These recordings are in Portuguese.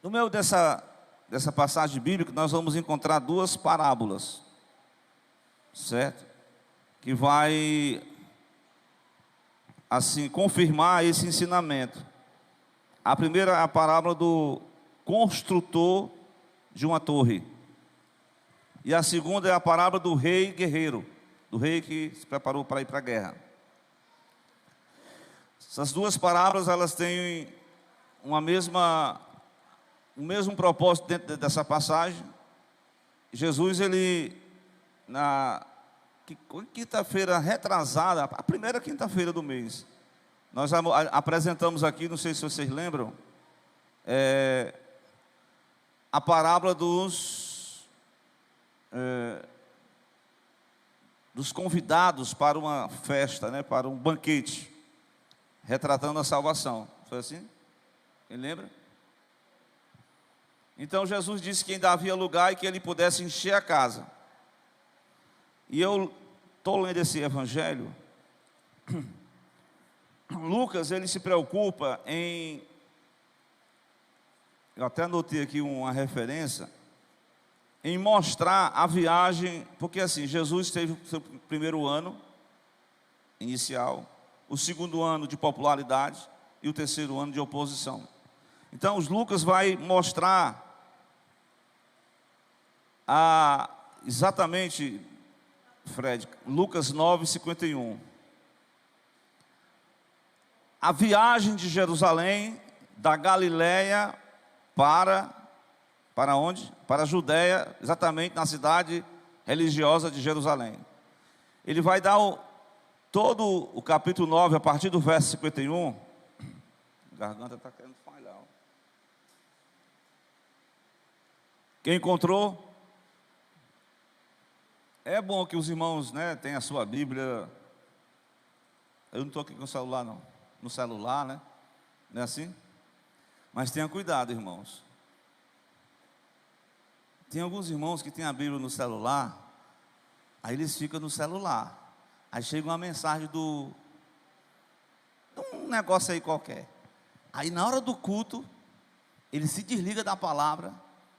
No meio dessa passagem bíblica, nós vamos encontrar duas parábolas, certo? Que vai, assim, confirmar esse ensinamento. A primeira é a parábola do construtor de uma torre. E a segunda é a parábola do rei guerreiro, do rei que se preparou para ir para a guerra. Essas duas parábolas, elas têm o mesmo propósito dentro dessa passagem. Jesus, ele, na quinta-feira retrasada, a primeira quinta-feira do mês, nós apresentamos aqui, não sei se vocês lembram, a parábola dos convidados para uma festa, né, para um banquete, retratando a salvação. Foi assim? Quem lembra? Então Jesus disse que ainda havia lugar e que ele pudesse encher a casa. E eu estou lendo esse evangelho. Lucas, ele se preocupa em... Eu até anotei aqui uma referência, em mostrar a viagem, porque assim, Jesus teve o seu primeiro ano inicial, o segundo ano de popularidade e o terceiro ano de oposição. Então, Lucas vai mostrar exatamente, Fred, Lucas 9:51. A viagem de Jerusalém, da Galileia para onde? Para a Judéia, exatamente na cidade religiosa de Jerusalém. Ele vai dar todo o capítulo 9, a partir do verso 51. A garganta está querendo falhar. Quem encontrou? É bom que os irmãos, né, tenham a sua Bíblia. Eu não estou aqui com o celular, não. No celular, né? Não é assim? Mas tenha cuidado, irmãos. Tem alguns irmãos que têm a Bíblia no celular, aí eles ficam no celular. Aí chega uma mensagem de um negócio aí qualquer. Aí na hora do culto, ele se desliga da palavra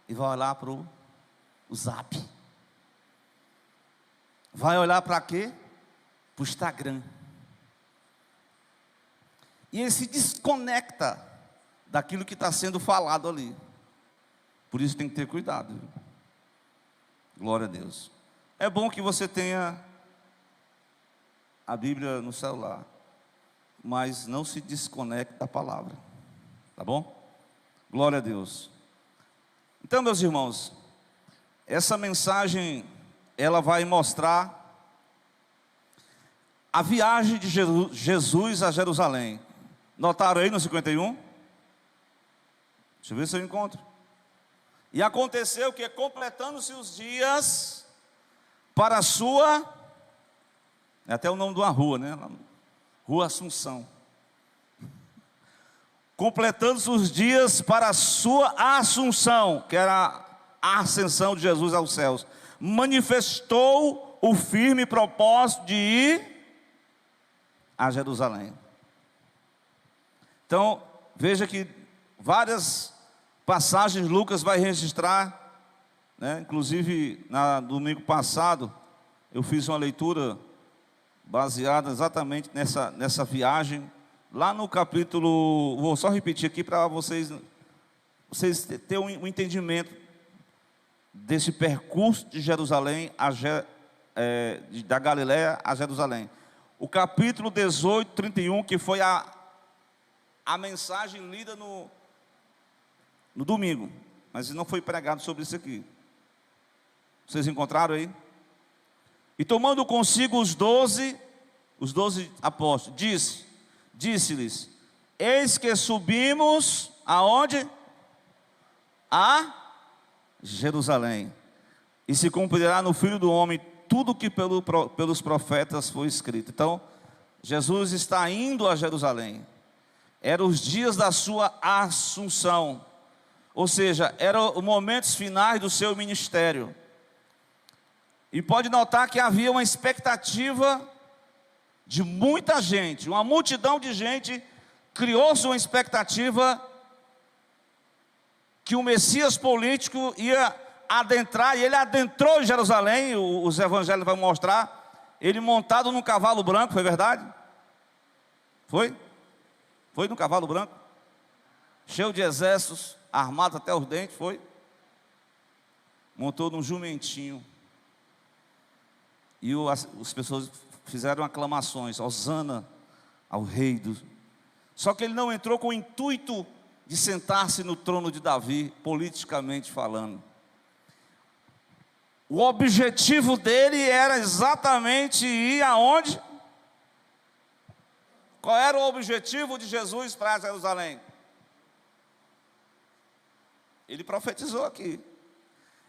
e vai olhar para o Zap. Vai olhar para quê? Para o Instagram. E ele se desconecta daquilo que está sendo falado ali. Por isso tem que ter cuidado. Glória a Deus. É bom que você tenha a Bíblia no celular, mas não se desconecte da palavra. Tá bom? Glória a Deus. Então, meus irmãos, essa mensagem, ela vai mostrar a viagem de Jesus a Jerusalém. Notaram aí no 51? Deixa eu ver se eu encontro. E aconteceu que, completando-se os dias para a sua... É até o nome de uma rua, né? Rua Assunção. Completando-se os dias para a sua assunção, que era a ascensão de Jesus aos céus, manifestou o firme propósito de ir a Jerusalém. Então, veja que várias passagens Lucas vai registrar, né? Inclusive, no domingo passado, eu fiz uma leitura baseada exatamente nessa viagem, lá no capítulo, vou só repetir aqui para vocês terem um entendimento desse percurso de Jerusalém, da Galileia a Jerusalém. O capítulo 18, 31, que foi a mensagem lida no domingo, mas não foi pregado sobre isso aqui. Vocês encontraram aí? E tomando consigo os 12 apóstolos, disse-lhes: eis que subimos aonde? A Jerusalém, e se cumprirá no Filho do Homem tudo que pelos profetas foi escrito. Então, Jesus está indo a Jerusalém. Eram os dias da sua assunção, ou seja, eram os momentos finais do seu ministério. E pode notar que havia uma expectativa de muita gente, uma multidão de gente, criou-se uma expectativa que o Messias político ia adentrar, e ele adentrou em Jerusalém. Os evangelhos vão mostrar ele montado num cavalo branco, foi verdade? Foi? Foi no cavalo branco? Cheio de exércitos, armado até os dentes, foi? Montou num jumentinho. E as pessoas fizeram aclamações, hosana ao rei. Só que ele não entrou com o intuito de sentar-se no trono de Davi, politicamente falando. O objetivo dele era exatamente ir aonde? Qual era o objetivo de Jesus para Jerusalém? Ele profetizou aqui: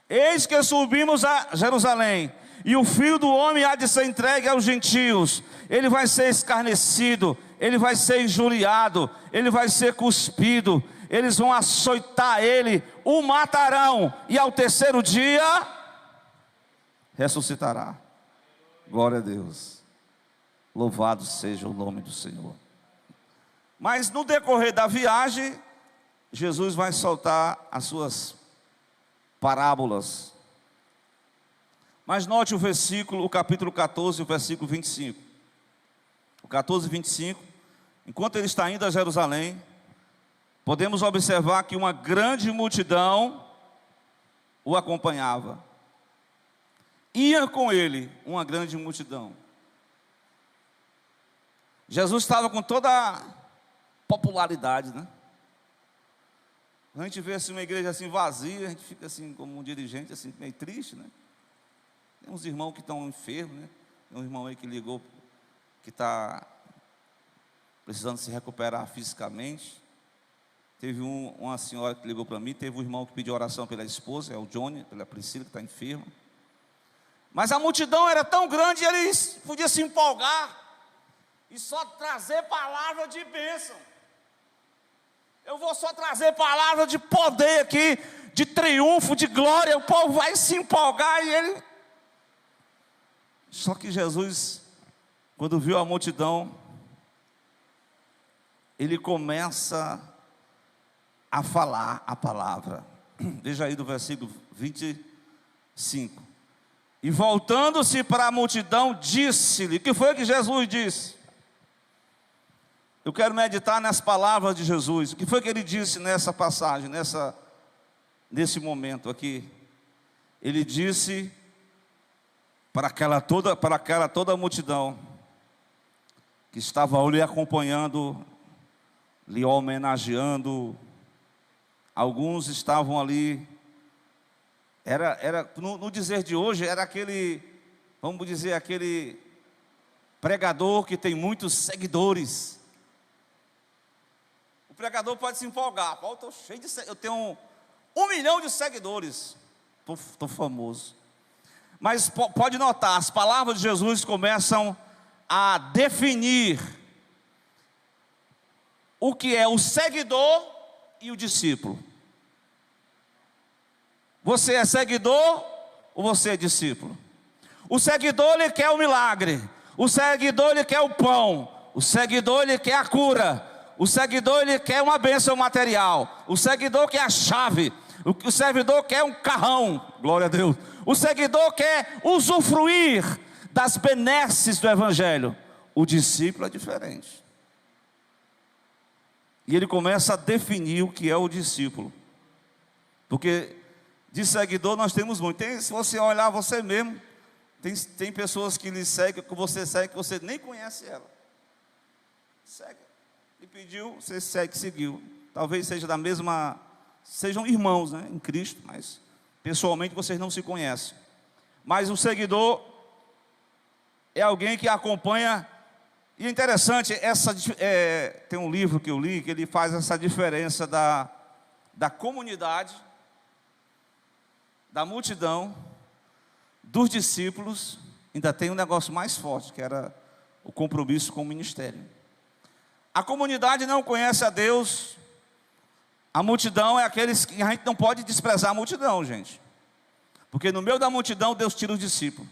eis que subimos a Jerusalém, e o Filho do Homem há de ser entregue aos gentios. Ele vai ser escarnecido, ele vai ser injuriado, ele vai ser cuspido, eles vão açoitar ele, o matarão, e ao terceiro dia ressuscitará. Glória a Deus. Louvado seja o nome do Senhor. Mas no decorrer da viagem, Jesus vai soltar as suas parábolas. Mas note o capítulo 14, o versículo 25. O 14 e 25, enquanto ele está indo a Jerusalém, podemos observar que uma grande multidão o acompanhava. Ia com ele uma grande multidão. Jesus estava com toda a popularidade, né? A gente vê assim uma igreja assim vazia, a gente fica assim como um dirigente assim meio triste, né? Tem uns irmãos que estão enfermos, né? Tem um irmão aí que ligou, que está precisando se recuperar fisicamente. Teve uma senhora que ligou para mim, teve um irmão que pediu oração pela esposa, é o Johnny, pela Priscila, que está enferma. Mas a multidão era tão grande, eles podiam se empolgar e só trazer palavra de bênção. Eu vou só trazer palavra de poder aqui, de triunfo, de glória. O povo vai se empolgar e ele... Só que Jesus, quando viu a multidão, ele começa a falar a palavra. Veja aí do versículo 25. E voltando-se para a multidão, disse-lhe... O que foi que Jesus disse? Eu quero meditar nas palavras de Jesus. O que foi que ele disse nessa passagem, nesse momento aqui? Ele disse para aquela toda multidão que estava lhe acompanhando, lhe homenageando. Alguns estavam ali. No dizer de hoje, era aquele, vamos dizer, aquele pregador que tem muitos seguidores. O pregador pode se empolgar. Eu tenho 1 milhão de seguidores. Estou famoso. Mas pode notar, as palavras de Jesus começam a definir o que é o seguidor e o discípulo. Você é seguidor ou você é discípulo? O seguidor, ele quer o milagre. O seguidor, ele quer o pão. O seguidor, ele quer a cura. O seguidor, ele quer uma bênção material. O seguidor quer a chave. O seguidor quer um carrão. Glória a Deus. O seguidor quer usufruir das benesses do Evangelho. O discípulo é diferente. E ele começa a definir o que é o discípulo. Porque de seguidor nós temos muito. Se você olhar você mesmo, tem pessoas que lhe seguem, que você segue, que você nem conhece ela. Segue. E pediu, você segue, seguiu. Talvez seja da mesma, sejam irmãos, né, em Cristo, mas pessoalmente vocês não se conhecem. Mas o seguidor é alguém que acompanha. E é interessante, tem um livro que eu li, que ele faz essa diferença da comunidade, da multidão, dos discípulos. Ainda tem um negócio mais forte, que era o compromisso com o ministério. A comunidade não conhece a Deus. A multidão é aqueles que a gente não pode desprezar a multidão, gente. Porque no meio da multidão Deus tira os discípulos.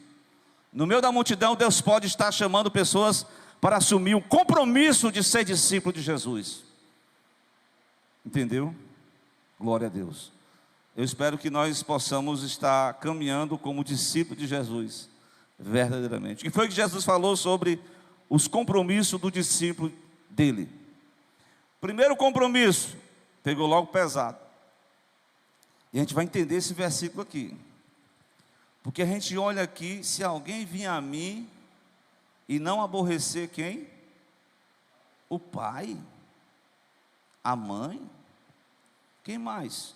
No meio da multidão Deus pode estar chamando pessoas para assumir um compromisso de ser discípulo de Jesus. Entendeu? Glória a Deus. Eu espero que nós possamos estar caminhando como discípulos de Jesus, verdadeiramente. O que foi que Jesus falou sobre os compromissos do discípulo dele? Primeiro compromisso, pegou logo pesado. E a gente vai entender esse versículo aqui. Porque a gente olha aqui, se alguém vir a mim e não aborrecer quem? O pai, a mãe, quem mais?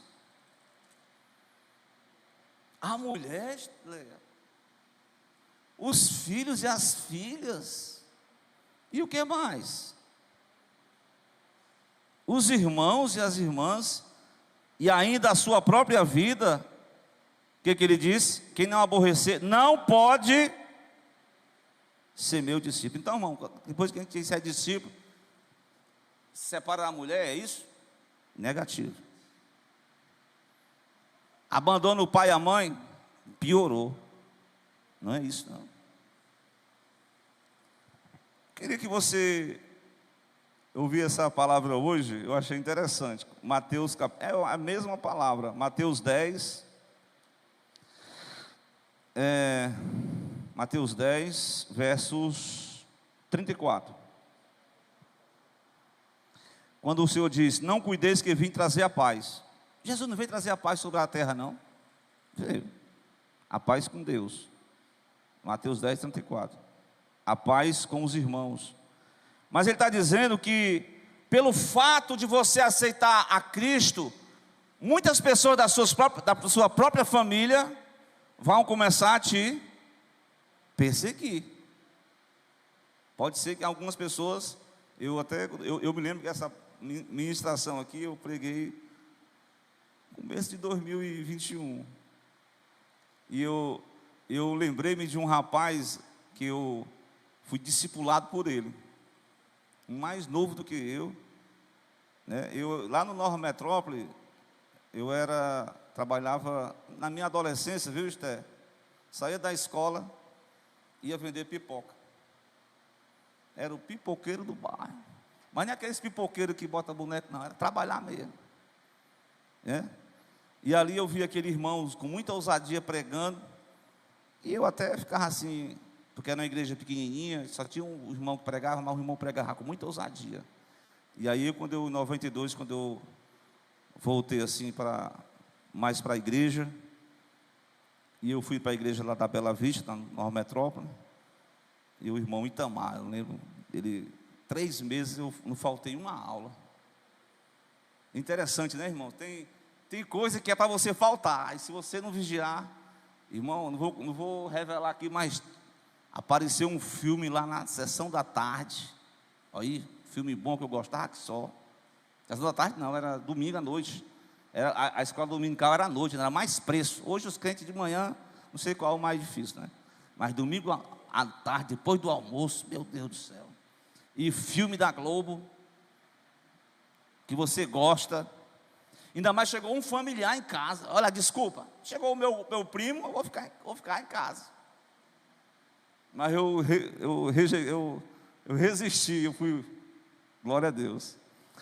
A mulher, os filhos e as filhas, e o que mais? Os irmãos e as irmãs, e ainda a sua própria vida. O que ele diz? Quem não aborrecer, não pode ser meu discípulo. Então, irmão, depois que a gente é discípulo, separa a mulher, é isso? Negativo. Abandona o pai e a mãe, piorou. Não é isso, não. Queria que você ouvisse essa palavra hoje, eu achei interessante. Mateus, é a mesma palavra, Mateus 10. Mateus 10, versos 34. Quando o Senhor diz: não cuideis que vim trazer a paz. Jesus não veio trazer a paz sobre a terra, não. Veio. A paz com Deus. Mateus 10, 34. A paz com os irmãos. Mas ele está dizendo que, pelo fato de você aceitar a Cristo, muitas pessoas da sua própria família vão começar a te perseguir. Pode ser que algumas pessoas, eu me lembro que essa ministração aqui eu preguei no começo de 2021. E eu lembrei-me de um rapaz que eu fui discipulado por ele, mais novo do que eu, né? Lá no Nova Metrópole, trabalhava na minha adolescência, viu, Esther? Saía da escola, ia vender pipoca. Era o pipoqueiro do bairro. Mas não é aqueles pipoqueiros que bota boneco, não, era trabalhar mesmo, né? E ali eu vi aquele irmão com muita ousadia pregando, e eu até ficava assim, porque era uma igreja pequenininha, só tinha um irmão que pregava, mas o irmão pregava com muita ousadia. E aí, em 92, quando eu voltei assim mais para a igreja, e eu fui para a igreja lá da Bela Vista, na Nova Metrópole, e o irmão Itamar, eu lembro, 3 meses eu não faltei uma aula. Interessante, né, irmão? Tem coisa que é para você faltar, e se você não vigiar, irmão, não vou revelar aqui, mas apareceu um filme lá na sessão da tarde. Aí, filme bom que eu gostava, que só. Sessão da tarde não, era domingo à noite. A escola dominical era à noite, não era mais preço. Hoje os crentes de manhã, não sei qual é o mais difícil, né? Mas domingo à tarde, depois do almoço, meu Deus do céu. E filme da Globo, que você gosta. Ainda mais chegou um familiar em casa. Olha, desculpa, chegou o meu primo, eu vou ficar em casa. Mas eu resisti, eu fui, glória a Deus.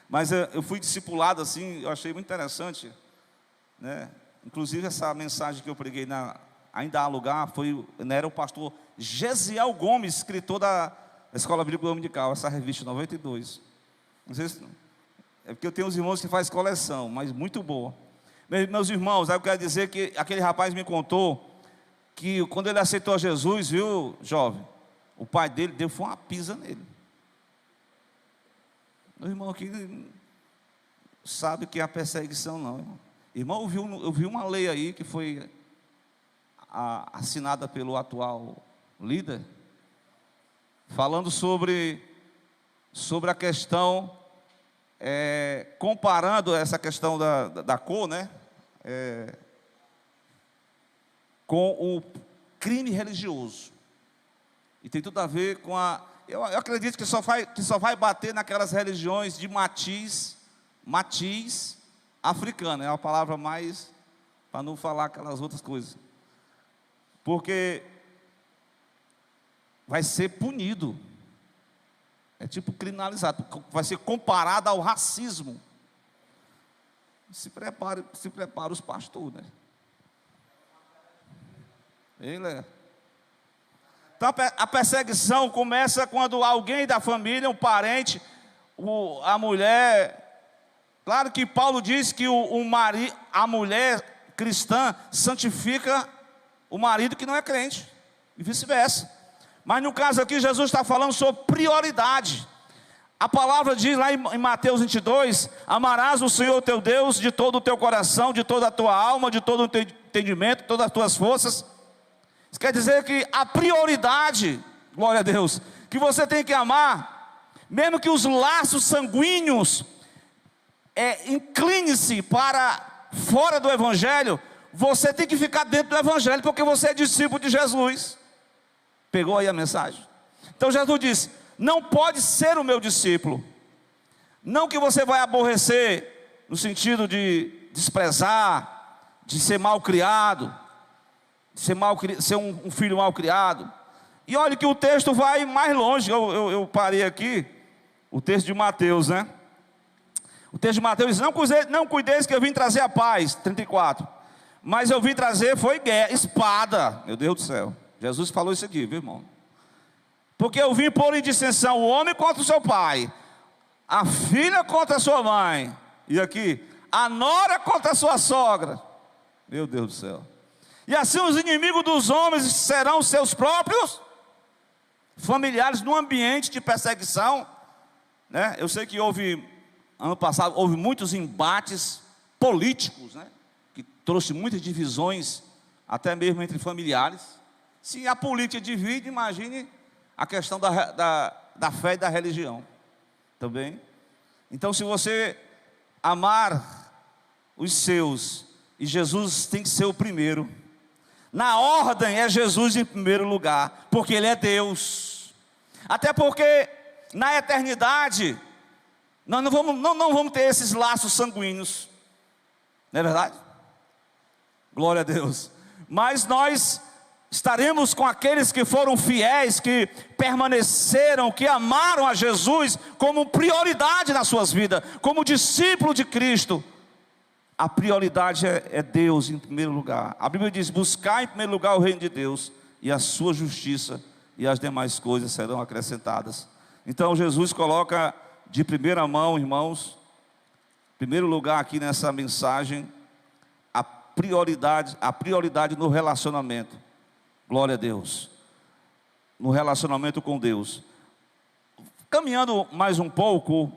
Mas eu fui discipulado assim, eu achei muito interessante, né? Inclusive essa mensagem que eu preguei ainda há lugar, era o pastor Gesiel Gomes, escritor da Escola Bíblica Dominical, essa revista 92. Não sei se, é porque eu tenho uns irmãos que fazem coleção, mas muito boa. Meus irmãos, aí eu quero dizer que aquele rapaz me contou que quando ele aceitou Jesus, viu, jovem, o pai dele deu uma pisa nele. Meu irmão aqui sabe o que é a perseguição, não, irmão. Irmão, eu vi uma lei aí que foi assinada pelo atual líder, falando sobre a questão, comparando essa questão da cor, né? Com o crime religioso. E tem tudo a ver com eu acredito que só vai bater naquelas religiões de matiz africano, é a palavra mais, para não falar aquelas outras coisas. Porque vai ser punido. É tipo criminalizado, vai ser comparado ao racismo. Se prepara os pastores, né? Ele é. Então a perseguição começa quando alguém da família, um parente, a mulher. Claro que Paulo diz que a mulher cristã santifica o marido que não é crente, e vice-versa. Mas no caso aqui, Jesus está falando sobre prioridade. A palavra diz lá em Mateus 22: amarás o Senhor teu Deus de todo o teu coração, de toda a tua alma, de todo o teu entendimento, de todas as tuas forças. Isso quer dizer que a prioridade, glória a Deus, que você tem que amar, mesmo que os laços sanguíneos incline-se para fora do Evangelho, você tem que ficar dentro do Evangelho, porque você é discípulo de Jesus. Pegou aí a mensagem? Então Jesus disse: não pode ser o meu discípulo. Não que você vai aborrecer, no sentido de desprezar, de ser mal criado, de ser um filho mal criado. E olha que o texto vai mais longe. Eu parei aqui, o texto de Mateus, né? O texto de Mateus diz: não cuideis que eu vim trazer a paz, 34. Mas eu vim trazer, foi guerra, espada. Meu Deus do céu, Jesus falou isso aqui, viu, irmão? Porque eu vim pôr em dissensão o homem contra o seu pai, a filha contra a sua mãe, e aqui, a nora contra a sua sogra. Meu Deus do céu. E assim os inimigos dos homens serão seus próprios familiares, num ambiente de perseguição, né? Eu sei que ano passado, houve muitos embates políticos, né? Que trouxe muitas divisões, até mesmo entre familiares. Se a política divide, imagine a questão da fé e da religião também. Então, se você amar os seus, e Jesus tem que ser o primeiro, na ordem é Jesus em primeiro lugar, porque Ele é Deus. Até porque na eternidade nós não vamos ter esses laços sanguíneos, não é verdade? Glória a Deus. Mas nós estaremos com aqueles que foram fiéis, que permaneceram, que amaram a Jesus como prioridade nas suas vidas, como discípulo de Cristo. A prioridade é Deus em primeiro lugar. A Bíblia diz: buscar em primeiro lugar o reino de Deus e a sua justiça, e as demais coisas serão acrescentadas. Então Jesus coloca de primeira mão, irmãos, em primeiro lugar aqui nessa mensagem, a prioridade no relacionamento. Glória a Deus. No relacionamento com Deus. Caminhando mais um pouco,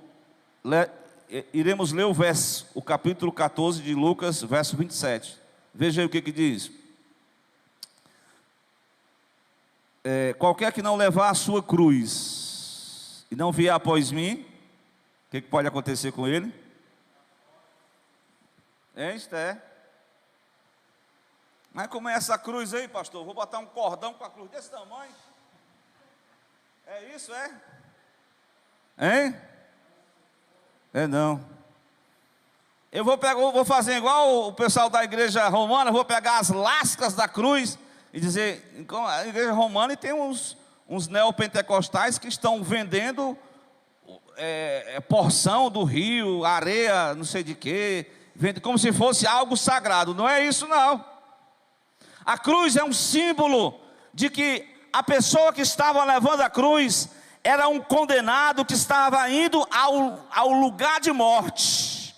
iremos ler o capítulo 14 de Lucas, verso 27. Veja aí o que diz. Qualquer que não levar a sua cruz e não vier após mim, o que pode acontecer com ele? Esther? Mas como é essa cruz aí, pastor? Vou botar um cordão com a cruz desse tamanho? É isso, é? Hein? Não. Eu vou fazer igual o pessoal da igreja romana, vou pegar as lascas da cruz e dizer, a igreja romana, e tem uns neopentecostais que estão vendendo porção do rio, areia, não sei de quê, vende como se fosse algo sagrado. Não é isso, não. A cruz é um símbolo de que a pessoa que estava levando a cruz era um condenado que estava indo ao lugar de morte.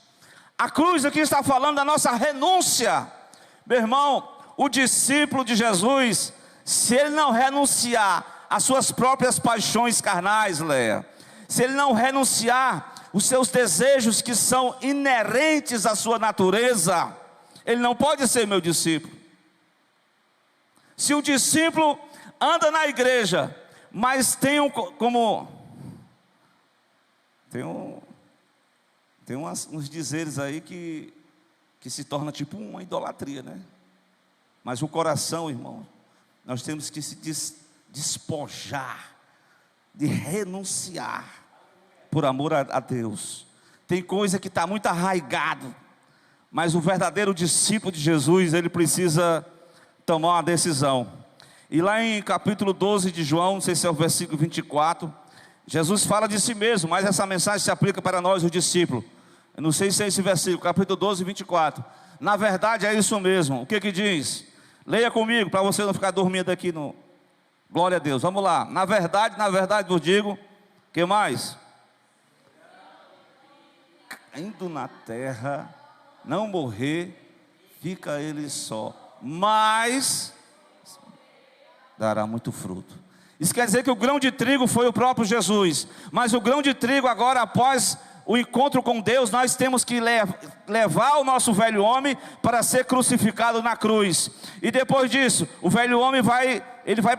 A cruz aqui está falando da nossa renúncia. Meu irmão, o discípulo de Jesus, se ele não renunciar às suas próprias paixões carnais, Leia, se ele não renunciar os seus desejos que são inerentes à sua natureza, ele não pode ser meu discípulo. Se o discípulo anda na igreja, mas tem uns dizeres aí que se torna tipo uma idolatria, né? Mas o coração, irmão, nós temos que se despojar, de renunciar, por amor a Deus. Tem coisa que está muito arraigado, mas o verdadeiro discípulo de Jesus, ele precisa tomar uma decisão. E lá em capítulo 12 de João, não sei se é o versículo 24, Jesus fala de si mesmo, mas essa mensagem se aplica para nós, os discípulos. Eu não sei se é esse versículo, capítulo 12, 24. Na verdade é isso mesmo. O que que diz? Leia comigo, para você não ficar dormindo aqui no... Glória a Deus, vamos lá. Na verdade vos digo, que mais? Caindo na terra, não morrer, fica ele só, mas dará muito fruto. Isso quer dizer que o grão de trigo foi o próprio Jesus, mas o grão de trigo agora, após o encontro com Deus, nós temos que levar o nosso velho homem para ser crucificado na cruz. E depois disso, o velho homem vai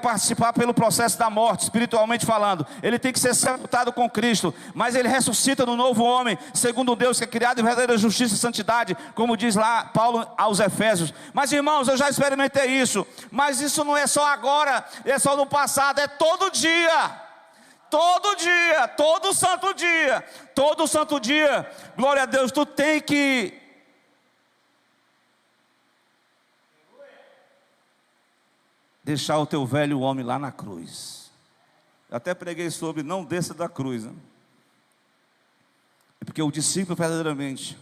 participar pelo processo da morte, espiritualmente falando. Ele tem que ser sepultado com Cristo, mas ele ressuscita no novo homem, segundo Deus, que é criado em verdadeira justiça e santidade, como diz lá Paulo aos Efésios. Mas irmãos, eu já experimentei isso, mas isso não é só agora, é só no passado, é todo dia. Todo dia, todo santo dia, glória a Deus, tu tem que deixar o teu velho homem lá na cruz. Eu até preguei sobre não desça da cruz, né? É porque o discípulo verdadeiramente,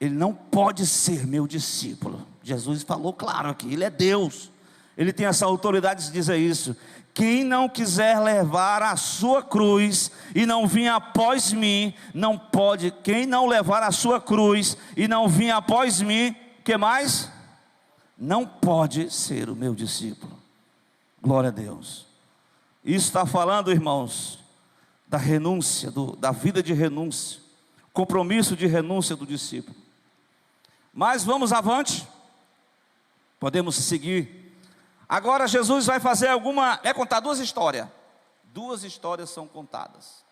ele não pode ser meu discípulo. Jesus falou claro aqui, ele é Deus, ele tem essa autoridade de dizer isso. Quem não quiser levar a sua cruz e não vir após mim, não pode. Quem não levar a sua cruz e não vir após mim, que mais? Não pode ser o meu discípulo. Glória a Deus. Isso está falando, irmãos, da renúncia, da vida de renúncia, compromisso de renúncia do discípulo. Mas vamos avante, podemos seguir. Agora Jesus vai fazer contar duas histórias. Duas histórias são contadas.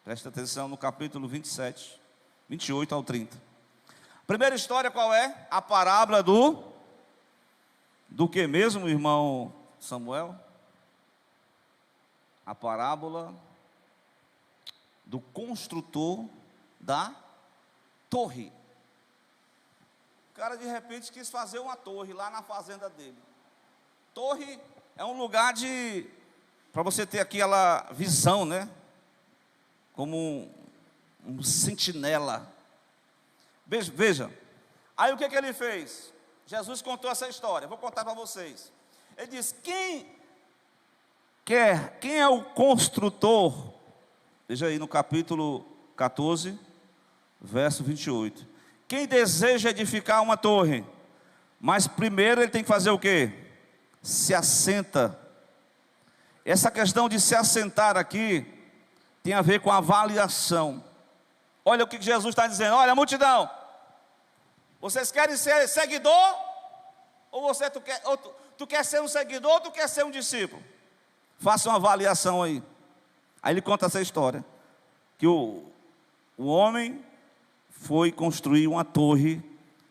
Presta atenção no capítulo 27, 28 ao 30. A primeira história qual é? A parábola do que mesmo, irmão Samuel? A parábola do construtor da torre. O cara de repente quis fazer uma torre lá na fazenda dele. Torre é um lugar para você ter aquela visão, né? Como um sentinela. Veja. Aí o que ele fez? Jesus contou essa história, vou contar para vocês. Ele disse, quem é o construtor? Veja aí no capítulo 14, verso 28. Quem deseja edificar uma torre, mas primeiro ele tem que fazer o quê? Se assenta. Essa questão de se assentar aqui tem a ver com avaliação. Olha o que Jesus está dizendo. Olha, multidão, vocês querem ser seguidor? Ou tu quer ser um seguidor ou tu quer ser um discípulo? Faça uma avaliação aí. Aí ele conta essa história, que o homem foi construir uma torre,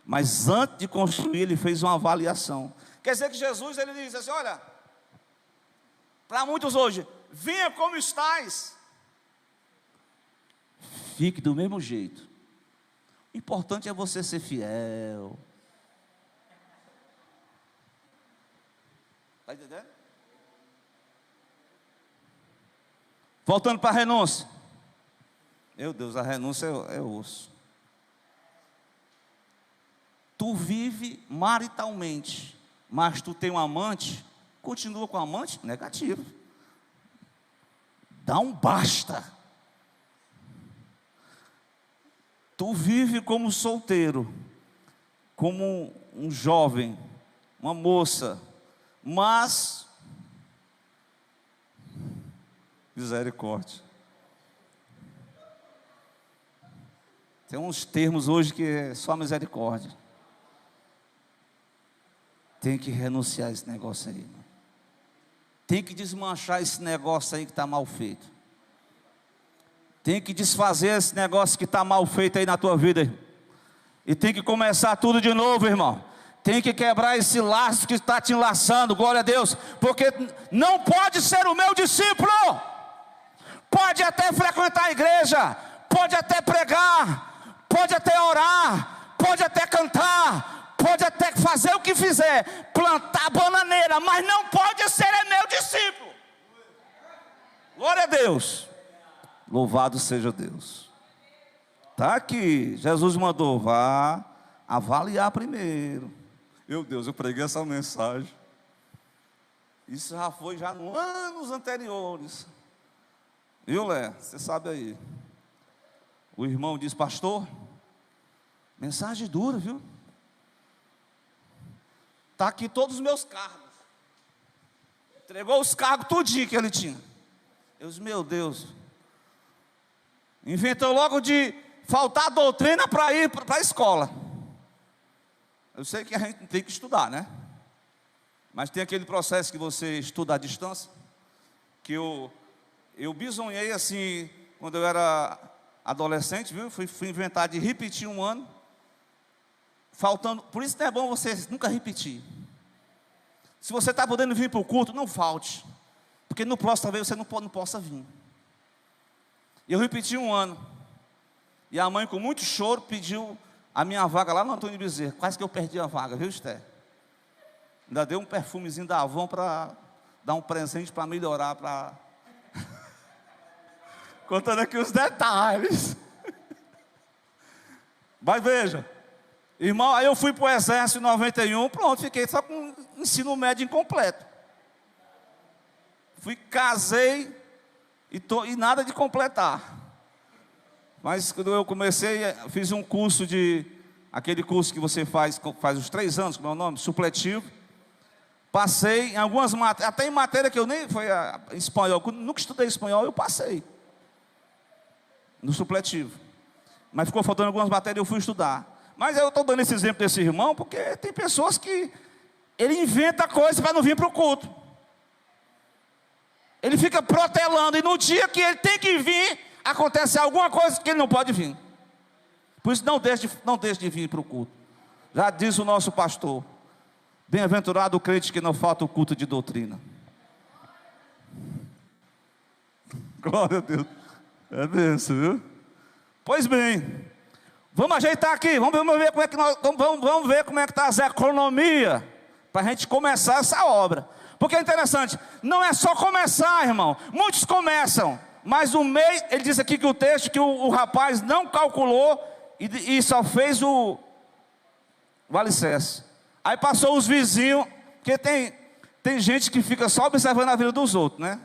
mas antes de construir ele fez uma avaliação. Quer dizer que Jesus, ele diz assim, olha, para muitos hoje, venha como estás, fique do mesmo jeito, o importante é você ser fiel. Está entendendo? Voltando para a renúncia. Meu Deus, a renúncia é osso. Tu vive maritalmente, mas tu tem um amante, continua com o amante? Negativo. Dá um basta. Tu vive como solteiro, como um jovem, uma moça, mas misericórdia. Tem uns termos hoje que é só misericórdia. Tem que renunciar a esse negócio aí. Tem que desmanchar esse negócio aí que está mal feito. Tem que desfazer esse negócio que está mal feito aí na tua vida. E tem que começar tudo de novo, irmão. Tem que quebrar esse laço que está te enlaçando, glória a Deus. Porque não pode ser o meu discípulo. Pode até frequentar a igreja, pode até pregar, pode até orar, pode até cantar, pode até fazer o que fizer, plantar bananeira, mas não pode ser meu discípulo. Glória a Deus. Louvado seja Deus. Tá aqui, Jesus mandou, vá avaliar primeiro. Meu Deus, eu preguei essa mensagem. Isso já foi já nos anos anteriores. Viu, Lé? Você sabe aí. O irmão diz, pastor, mensagem dura, viu? Está aqui todos os meus cargos. Entregou os cargos tudinho que ele tinha. Eu disse, meu Deus. Inventou logo de faltar doutrina para ir para a escola. Eu sei que a gente tem que estudar, né? Mas tem aquele processo que você estuda à distância. Que eu bisonhei assim, quando eu era adolescente, viu? Fui inventar de repetir um ano. Faltando, por isso não é bom você nunca repetir. Se você está podendo vir para o culto, não falte. Porque no próximo talvez você não possa vir. E eu repeti um ano. E a mãe com muito choro pediu a minha vaga lá no Antônio Bezerra. Quase que eu perdi a vaga, viu, Esther? Ainda deu um perfumezinho da Avon para dar um presente para melhorar, para... Contando aqui os detalhes. Mas veja, irmão, aí eu fui para o exército em 91, pronto, fiquei só com ensino médio incompleto. Fui, casei e nada de completar. Mas quando eu comecei, fiz um curso aquele curso que você faz os 3 anos, como é o nome? Supletivo. Passei em algumas matérias, até em matéria que eu nem, foi espanhol, nunca estudei espanhol, eu passei. No supletivo. Mas ficou faltando algumas matérias, eu fui estudar. Mas eu estou dando esse exemplo desse irmão, porque tem pessoas que ele inventa coisa para não vir para o culto. Ele fica protelando, e no dia que ele tem que vir, acontece alguma coisa que ele não pode vir. Por isso não deixe de vir para o culto. Já diz o nosso pastor, bem-aventurado o crente que não falta o culto de doutrina. Glória a Deus. É bênção, viu? Pois bem, vamos ajeitar aqui, vamos ver como é que vamos ver como é que está as economias, para a gente começar essa obra. Porque é interessante, não é só começar, irmão. Muitos começam, mas o mês, ele diz aqui que o texto, que o rapaz não calculou e só fez o alicerce. Aí passou os vizinhos, porque tem gente que fica só observando a vida dos outros, né?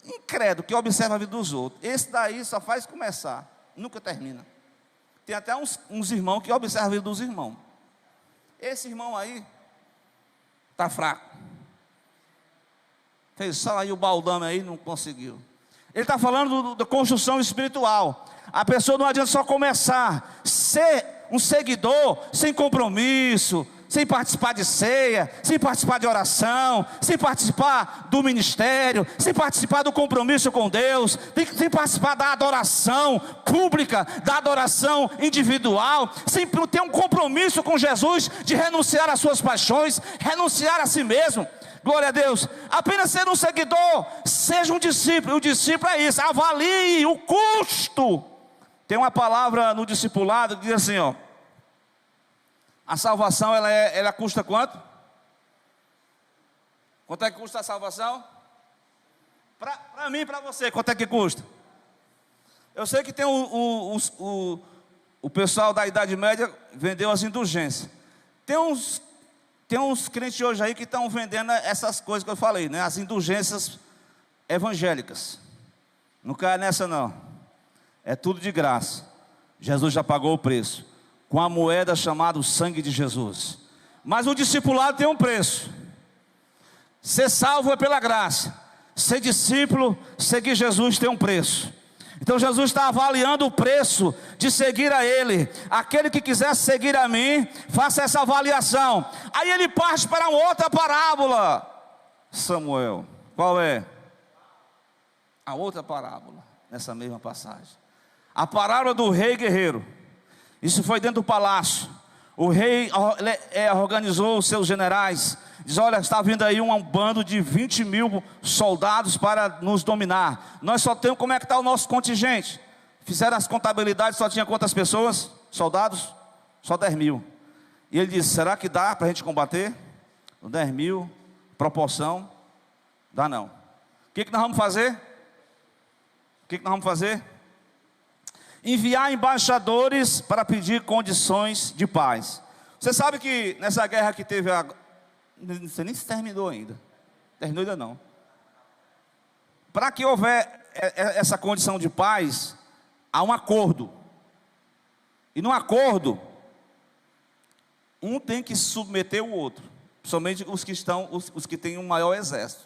Incrédulo, que observa a vida dos outros. Esse daí só faz começar, nunca termina. Tem até uns irmãos que observam a vida dos irmãos. Esse irmão aí está fraco. Fez só aí o baldame aí, não conseguiu. Ele está falando da construção espiritual. A pessoa não adianta só começar, ser um seguidor sem compromisso, sem participar de ceia, sem participar de oração, sem participar do ministério, sem participar do compromisso com Deus, sem participar da adoração pública, da adoração individual, sem ter um compromisso com Jesus de renunciar às suas paixões, renunciar a si mesmo. Glória a Deus. Apenas ser um seguidor, seja um discípulo. O discípulo é isso, avalie o custo. Tem uma palavra no discipulado que diz assim, ó: a salvação, ela custa quanto? Quanto é que custa a salvação? Para mim e para você, quanto é que custa? Eu sei que tem o pessoal da Idade Média vendeu as indulgências. Tem uns crentes hoje aí que estão vendendo essas coisas que eu falei, né? As indulgências evangélicas. Não cai nessa não. É tudo de graça. Jesus já pagou o preço com a moeda chamada o sangue de Jesus. Mas o discipulado tem um preço. Ser salvo é pela graça. Ser discípulo, seguir Jesus tem um preço. Então Jesus está avaliando o preço de seguir a Ele. Aquele que quiser seguir a mim, faça essa avaliação. Aí ele parte para uma outra parábola. Samuel, qual é? A outra parábola, nessa mesma passagem. A parábola do rei guerreiro. Isso foi dentro do palácio. O rei organizou os seus generais. Diz, olha, está vindo aí um bando de 20.000 soldados para nos dominar. Nós só temos, como é que está o nosso contingente? Fizeram as contabilidades, só tinha quantas pessoas? Soldados? Só 10.000. E ele disse, será que dá para a gente combater? 10.000, proporção, dá não. O que nós vamos fazer? O que nós vamos fazer? enviar embaixadores para pedir condições de paz. Você sabe que nessa guerra que teve, não sei nem se terminou ainda. Terminou ainda não. Para que houver essa condição de paz, há um acordo. E no acordo, um tem que submeter o outro. Principalmente os que têm um maior exército.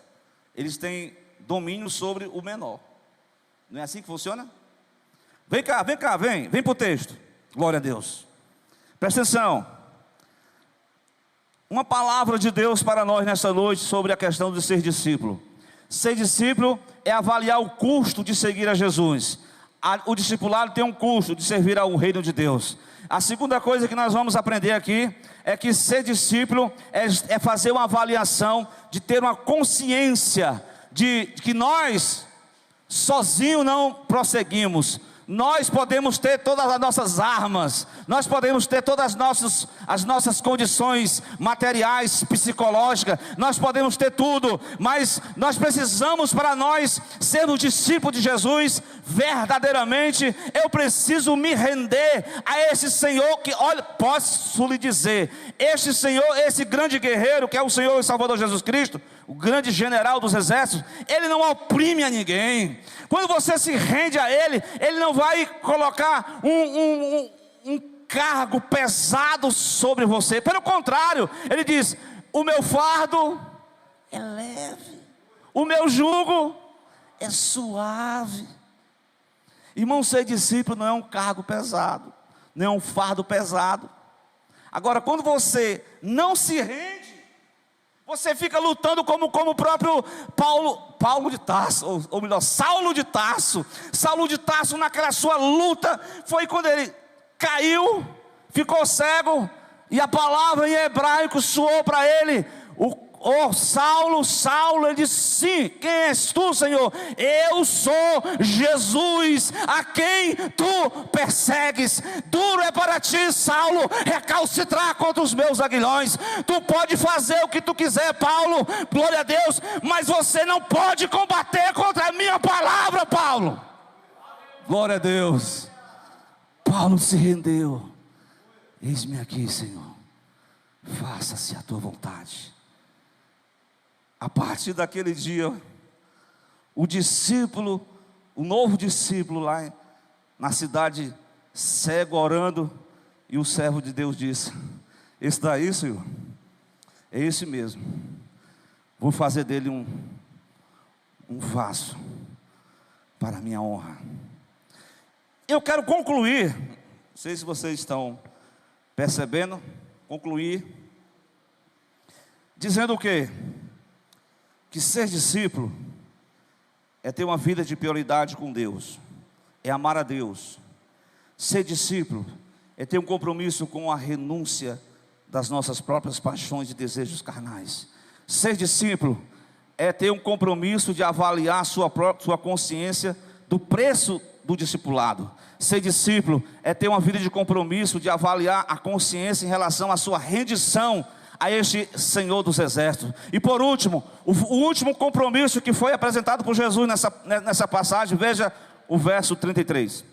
Eles têm domínio sobre o menor. Não é assim que funciona? Vem cá, vem para o texto. Glória a Deus. Presta atenção. Uma palavra de Deus para nós nessa noite sobre a questão de ser discípulo. Ser discípulo é avaliar o custo de seguir a Jesus. O discipulado tem um custo de servir ao reino de Deus. A segunda coisa que nós vamos aprender aqui é que ser discípulo é fazer uma avaliação, de ter uma consciência de que nós sozinhos não prosseguimos. Nós podemos ter todas as nossas armas, nós podemos ter todas as nossas condições materiais, psicológicas, nós podemos ter tudo, mas nós precisamos, para nós sermos discípulos de Jesus, verdadeiramente, eu preciso me render a esse Senhor que, olha, posso lhe dizer, este Senhor, esse grande guerreiro, que é o Senhor e Salvador Jesus Cristo, o grande general dos exércitos, Ele não oprime a ninguém. Quando você se rende a Ele, Ele não vai colocar um cargo pesado sobre você. Pelo contrário, Ele diz: o meu fardo é leve, o meu jugo é suave. Irmão, ser discípulo não é um cargo pesado, não é um fardo pesado. Agora, quando você não se rende, você fica lutando como o próprio Paulo de Tarso, ou melhor, Saulo de Tarso. Saulo de Tarso, naquela sua luta, foi quando ele caiu, ficou cego, e a palavra em hebraico soou para ele: Saulo, Saulo. Ele disse: sim, quem és tu, Senhor? Eu sou Jesus, a quem tu persegues. Duro é para ti, Saulo, recalcitrar contra os meus aguilhões. Tu pode fazer o que tu quiser, Paulo, glória a Deus, mas você não pode combater contra a minha palavra, Paulo. Glória a Deus. Paulo se rendeu. Eis-me aqui, Senhor, faça-se a tua vontade. A partir daquele dia, o discípulo, o novo discípulo lá na cidade, cego, orando, e o servo de Deus disse: esse daí, Senhor, é esse mesmo, vou fazer dele um vaso para a minha honra. Eu quero concluir, não sei se vocês estão percebendo, concluir dizendo o quê? Que ser discípulo é ter uma vida de prioridade com Deus, é amar a Deus. Ser discípulo é ter um compromisso com a renúncia das nossas próprias paixões e desejos carnais. Ser discípulo é ter um compromisso de avaliar sua consciência do preço do discipulado. Ser discípulo é ter uma vida de compromisso de avaliar a consciência em relação à sua rendição a este Senhor dos exércitos. E por último, o último compromisso que foi apresentado por Jesus nessa passagem, veja o verso 33.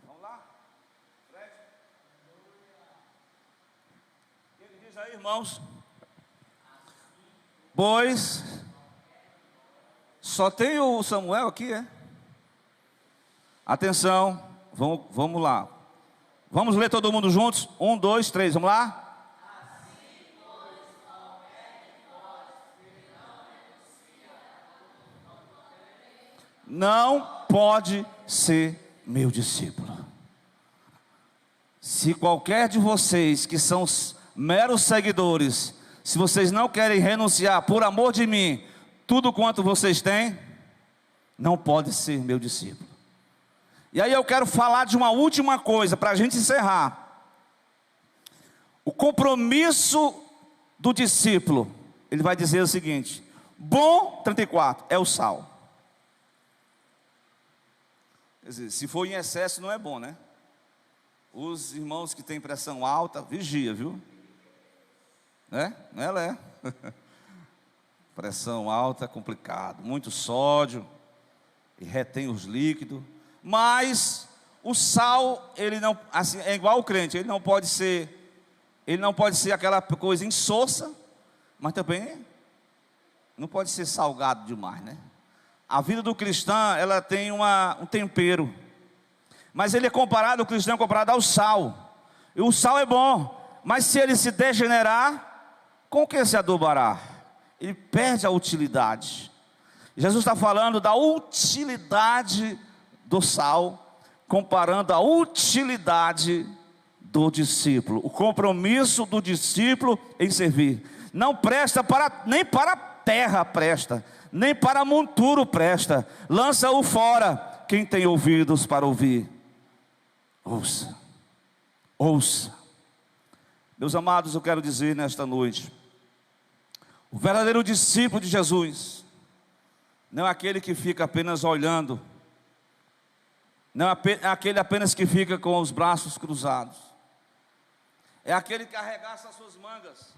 Vamos lá? Fred? Ele diz aí, irmãos: pois só tem o Samuel aqui, é? Atenção, vamos lá. Vamos ler todo mundo juntos? 1, 2, 3, vamos lá? Assim, pois, qualquer de vós não pode ser meu discípulo. Se qualquer de vocês que são meros seguidores, se vocês não querem renunciar por amor de mim, tudo quanto vocês têm, não pode ser meu discípulo. E aí eu quero falar de uma última coisa, para a gente encerrar. O compromisso do discípulo, ele vai dizer o seguinte: bom, 34, é o sal. Quer dizer, se for em excesso não é bom, né? Os irmãos que têm pressão alta, vigia, viu? Né? Não é, Lé? Pressão alta é complicado, muito sódio, e retém os líquidos. Mas o sal, ele não, assim, é igual o crente, ele não pode ser aquela coisa insossa, mas também não pode ser salgado demais, né? A vida do cristão, ela tem um tempero. Mas ele é comparado, o cristão é comparado ao sal. E o sal é bom, mas se ele se degenerar, com o que se adubará? Ele perde a utilidade. Jesus está falando da utilidade do sal, comparando a utilidade do discípulo. O compromisso do discípulo em servir. Não presta nem para a terra presta, nem para monturo presta. Lança-o fora. Quem tem ouvidos para ouvir, ouça. Ouça. Meus amados, eu quero dizer nesta noite, o verdadeiro discípulo de Jesus não é aquele que fica apenas olhando, não é aquele apenas que fica com os braços cruzados, é aquele que arregaça as suas mangas,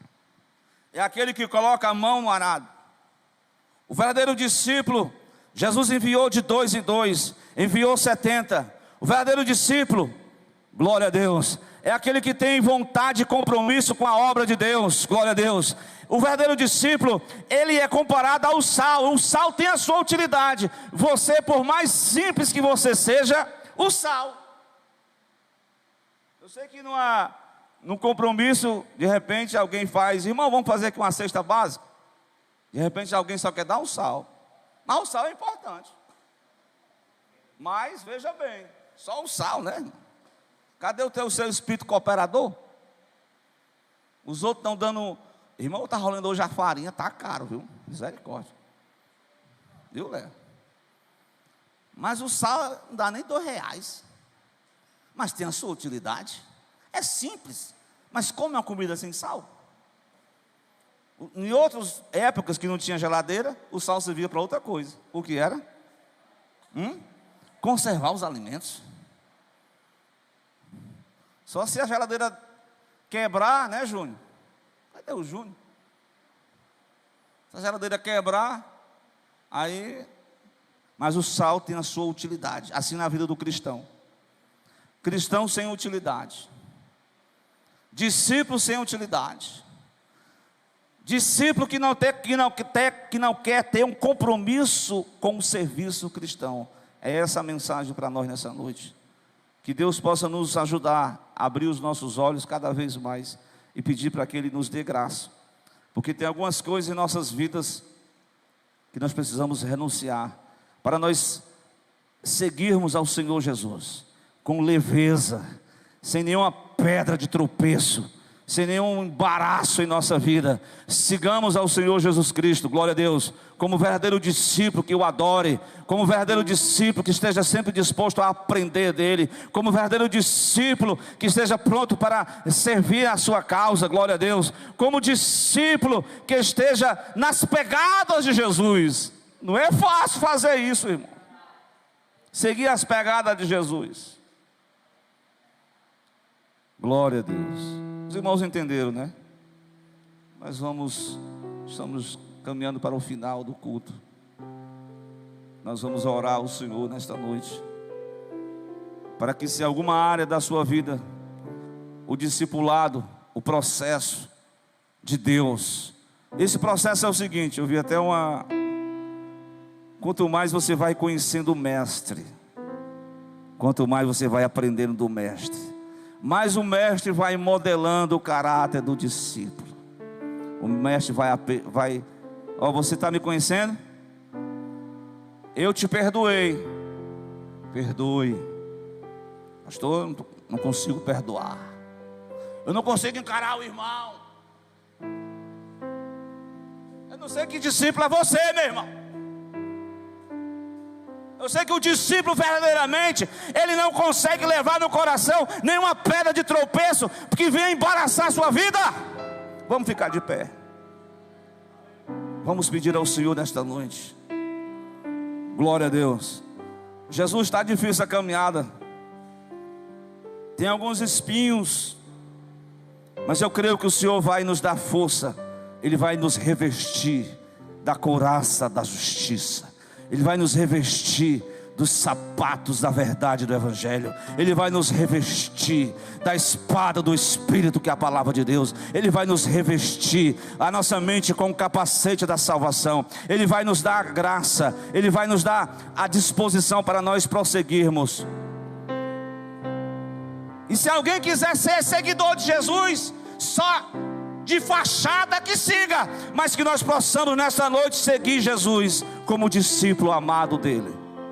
é aquele que coloca a mão no arado. O verdadeiro discípulo, Jesus enviou de 2 em 2, enviou 70. O verdadeiro discípulo, glória a Deus, é aquele que tem vontade e compromisso com a obra de Deus, glória a Deus. O verdadeiro discípulo, ele é comparado ao sal. O sal tem a sua utilidade. Você, por mais simples que você seja, o sal. Eu sei que num compromisso, de repente alguém faz, irmão, vamos fazer aqui uma cesta básica. De repente alguém só quer dar um sal. Mas o sal é importante. Mas veja bem, só o sal, né? Cadê o seu espírito cooperador? Os outros estão dando. Irmão, está rolando hoje a farinha, está caro, viu? Misericórdia. Viu, Léo? Mas o sal não dá nem R$2. Mas tem a sua utilidade. É simples. Mas como é uma comida sem sal? Em outras épocas que não tinha geladeira, o sal servia para outra coisa. O que era? Conservar os alimentos. Só se a geladeira quebrar, né, Júnior? Cadê o Júnior? Se a geladeira quebrar, aí... Mas o sal tem a sua utilidade. Assim na vida do cristão. Cristão sem utilidade. Discípulo sem utilidade. Discípulo que não quer ter um compromisso com o serviço cristão. É essa a mensagem para nós nessa noite. Que Deus possa nos ajudar a abrir os nossos olhos cada vez mais e pedir para que Ele nos dê graça. Porque tem algumas coisas em nossas vidas que nós precisamos renunciar para nós seguirmos ao Senhor Jesus com leveza, sem nenhuma pedra de tropeço, sem nenhum embaraço em nossa vida. Sigamos ao Senhor Jesus Cristo, glória a Deus, como verdadeiro discípulo que o adore, como verdadeiro discípulo que esteja sempre disposto a aprender dele, como verdadeiro discípulo que esteja pronto para servir a sua causa, glória a Deus, como discípulo que esteja nas pegadas de Jesus. Não é fácil fazer isso, irmão. Seguir as pegadas de Jesus. Glória a Deus. Os irmãos entenderam, né? Nós estamos caminhando para o final do culto. Nós vamos orar ao Senhor nesta noite, para que se alguma área da sua vida, o discipulado, o processo de Deus, esse processo é o seguinte, eu vi até quanto mais você vai conhecendo o mestre, quanto mais você vai aprendendo do mestre, mais o mestre vai modelando o caráter do discípulo. O mestre vai ó, você está me conhecendo? Eu te perdoei. Perdoe. Pastor, eu não consigo perdoar. Eu não consigo encarar o irmão. Eu não sei que discípulo é você, meu irmão. Eu sei que o discípulo verdadeiramente, ele não consegue levar no coração nenhuma pedra de tropeço que venha embaraçar a sua vida. Vamos ficar de pé. Vamos pedir ao Senhor nesta noite. Glória a Deus. Jesus, está difícil a caminhada. Tem alguns espinhos, mas eu creio que o Senhor vai nos dar força. Ele vai nos revestir da couraça da justiça. Ele vai nos revestir dos sapatos da verdade do Evangelho. Ele vai nos revestir da espada do Espírito, que é a palavra de Deus. Ele vai nos revestir a nossa mente com o capacete da salvação. Ele vai nos dar a graça, Ele vai nos dar a disposição para nós prosseguirmos. E se alguém quiser ser seguidor de Jesus, só de fachada que siga, mas que nós possamos nessa noite seguir Jesus como discípulo amado dele.